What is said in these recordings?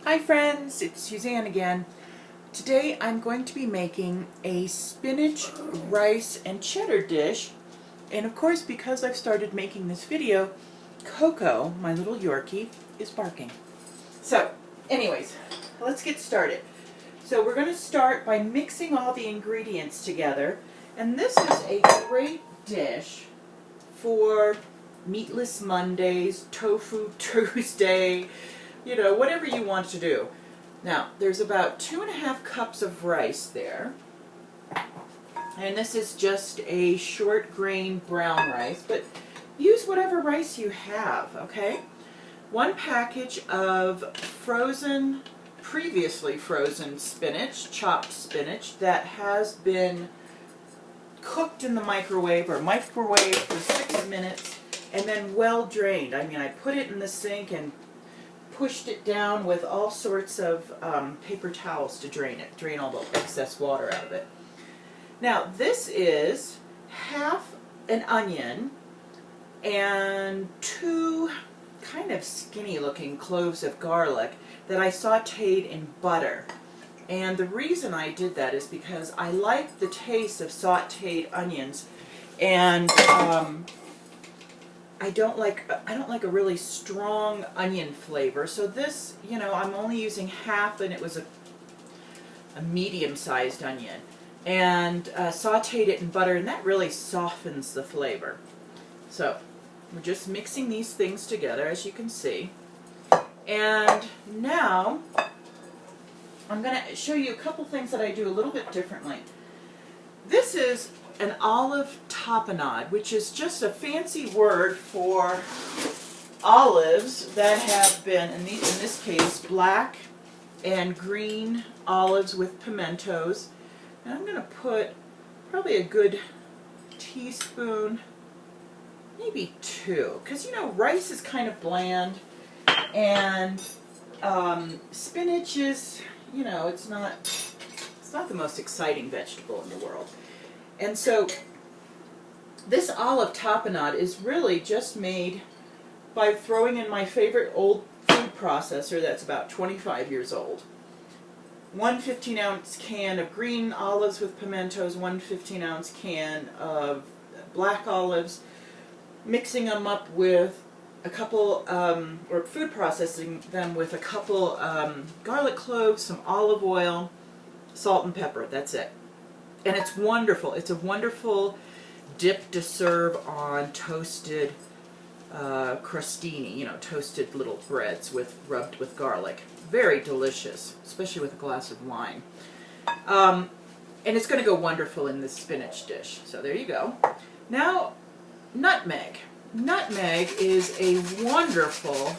Hi friends, it's Suzanne again. Today I'm going to be making a spinach, rice, and cheddar dish. And of course, because I've started making this video, Coco, my little Yorkie, is barking. So anyways, let's get started. So we're going to start by mixing all the ingredients together. And this is a great dish for meatless Mondays, tofu Tuesday, you know, whatever you want to do. Now, there's about 2.5 cups of rice there. And this is just a short grain brown rice, but use whatever rice you have, okay? 1 package of frozen, previously frozen spinach, chopped spinach, that has been cooked in the microwave or microwaved for 6 minutes and then well drained. I mean, I put it in the sink and pushed it down with all sorts of paper towels to drain it, drain all the excess water out of it. Now this is half an onion and 2 kind of skinny looking cloves of garlic that I sauteed in butter. And the reason I did that is because I like the taste of sauteed onions, and I don't like a really strong onion flavor. So this, you know, I'm only using half, and it was a medium-sized onion, and sauteed it in butter, and that really softens the flavor. So we're just mixing these things together, as you can see. And now I'm going to show you a couple things that I do a little bit differently. This is an olive tapenade, which is just a fancy word for olives that have been, in this case, black and green olives with pimentos. And I'm going to put probably a good teaspoon, maybe 2, because you know rice is kind of bland, and spinach is, you know, it's not the most exciting vegetable in the world. And so this olive tapenade is really just made by throwing in my favorite old food processor that's about 25 years old. 1 15-ounce can of green olives with pimentos, 1 15-ounce can of black olives, mixing them up with a couple, or food processing them with a couple garlic cloves, some olive oil, salt and pepper. That's it. And it's wonderful. It's a wonderful dip to serve on toasted crostini, you know, toasted little breads rubbed with garlic. Very delicious, especially with a glass of wine. And it's going to go wonderful in this spinach dish. So there you go. Now, nutmeg. Nutmeg is a wonderful,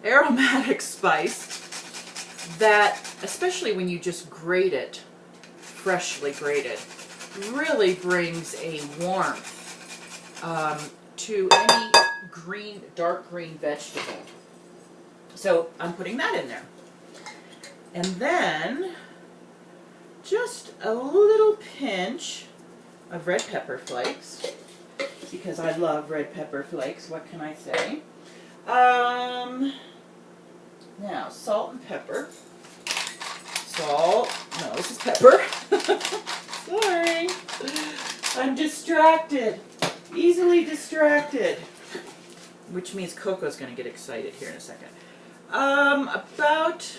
aromatic spice that, especially when you just grate it, freshly grated, really brings a warmth to any green, dark green vegetable. So I'm putting that in there. And then just a little pinch of red pepper flakes, because I love red pepper flakes, what can I say? Now, salt and pepper. Salt. No, this is pepper. Sorry. I'm distracted. Easily distracted. Which means Coco's going to get excited here in a second. About,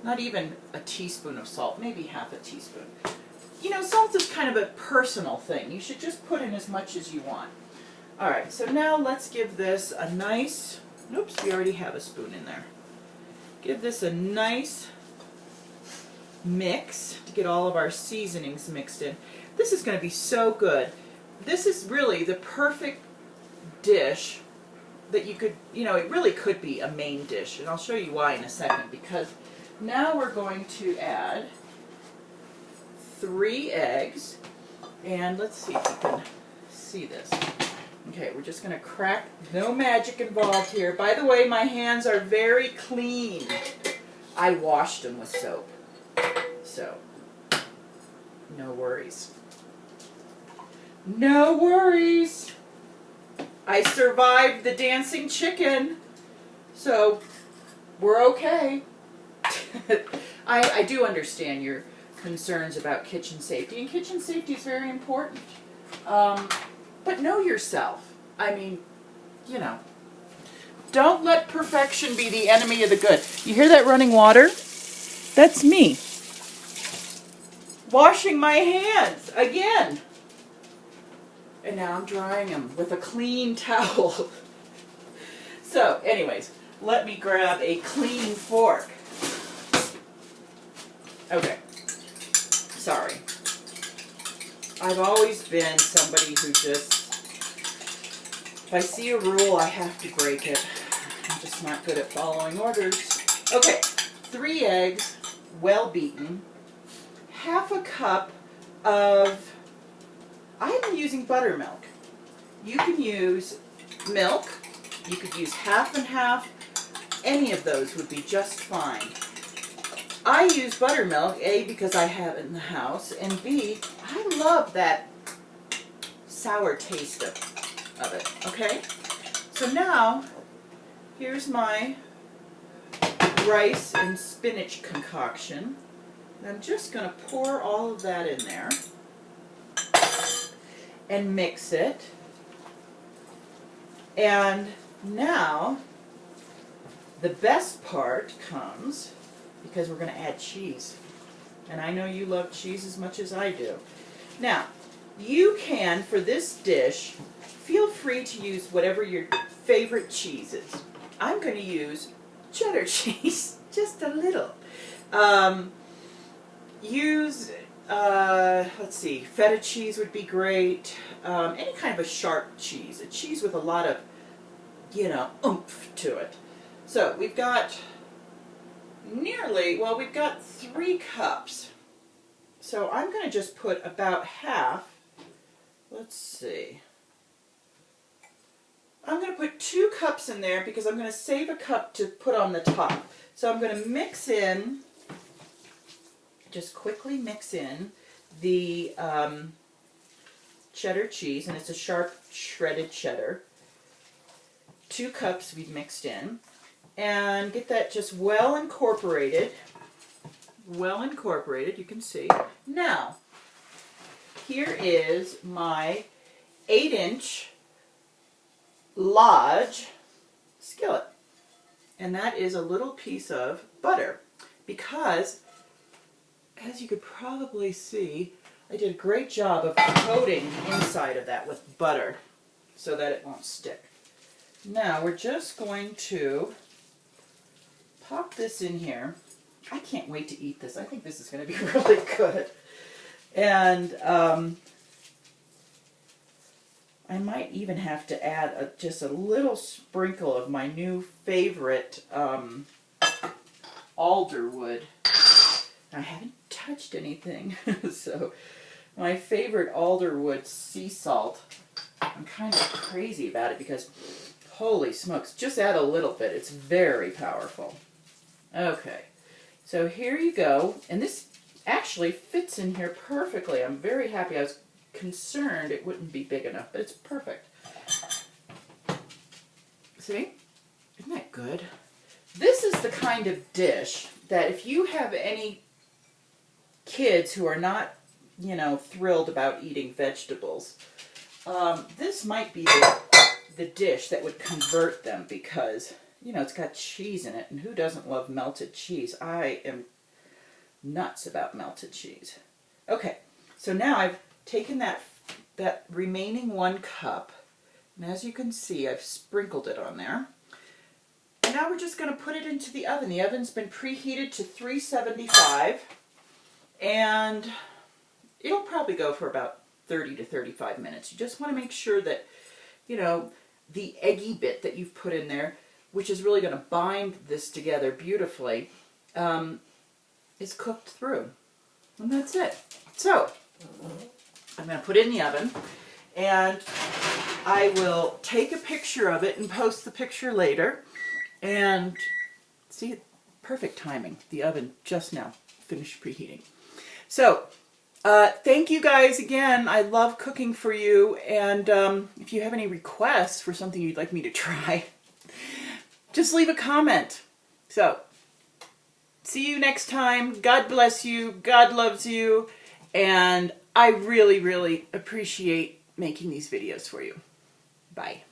not even a teaspoon of salt, maybe half a teaspoon. You know, salt is kind of a personal thing. You should just put in as much as you want. Alright, so now let's give this a nice, oops, we already have a spoon in there. Give this a nice mix to get all of our seasonings mixed in. This is going to be so good. This is really the perfect dish that you could, you know, it really could be a main dish, and I'll show you why in a second, because now we're going to add 3 eggs, and let's see if you can see this. Okay, we're just going to crack, no magic involved here. By the way, my hands are very clean. I washed them with soap, so no worries. No worries. I survived the dancing chicken, so we're okay. I do understand your concerns about kitchen safety, and kitchen safety is very important. But know yourself. I mean, you know, don't let perfection be the enemy of the good. You hear that running water? That's me washing my hands again. And now I'm drying them with a clean towel. So, anyways, let me grab a clean fork. Okay. Sorry. I've always been somebody who just, if I see a rule, I have to break it. I'm just not good at following orders. Okay, 3 eggs, well beaten. Half a cup of, I'm using buttermilk. You can use milk. You could use half and half. Any of those would be just fine. I use buttermilk, A, because I have it in the house, and B, I love that sour taste of it, okay? So now, here's my rice and spinach concoction. And I'm just going to pour all of that in there and mix it. And now, the best part comes because we're going to add cheese. And I know you love cheese as much as I do. Now, you can, for this dish, feel free to use whatever your favorite cheese is. I'm going to use cheddar cheese, just a little. Use, let's see, feta cheese would be great. Any kind of a sharp cheese, a cheese with a lot of, you know, oomph to it. So we've got we've got 3 cups. So I'm going to just put about half, let's see. I'm going to put 2 cups in there because I'm going to save a cup to put on the top. So I'm going to mix in, just quickly mix in the cheddar cheese, and it's a sharp shredded cheddar. 2 cups we've mixed in, and get that just well incorporated. Well incorporated, you can see. Now, here is my 8-inch large skillet. And that is a little piece of butter because, as you could probably see, I did a great job of coating the inside of that with butter so that it won't stick. Now we're just going to pop this in here. I can't wait to eat this. I think this is going to be really good. And I might even have to add just a little sprinkle of my new favorite alderwood. I haven't touched anything, so my favorite alderwood sea salt. I'm kind of crazy about it because, holy smokes, just add a little bit. It's very powerful. Okay, so here you go. And this actually fits in here perfectly. I'm very happy. I was concerned it wouldn't be big enough, but it's perfect. See? Isn't that good? This is the kind of dish that if you have any kids who are not, you know, thrilled about eating vegetables, this might be the dish that would convert them because, you know, it's got cheese in it, and who doesn't love melted cheese? I am nuts about melted cheese. Okay, so now I've taken that remaining 1 cup, and as you can see, I've sprinkled it on there. And now we're just going to put it into the oven. The oven's been preheated to 375, and it'll probably go for about 30 to 35 minutes. You just want to make sure that, you know, the eggy bit that you've put in there, which is really going to bind this together beautifully, is cooked through. And that's it. So, I'm going to put it in the oven, and I will take a picture of it and post the picture later. And see, perfect timing. The oven just now finished preheating. So, thank you guys again. I love cooking for you, and if you have any requests for something you'd like me to try, just leave a comment. So, see you next time. God bless you. God loves you. And I really, really appreciate making these videos for you. Bye.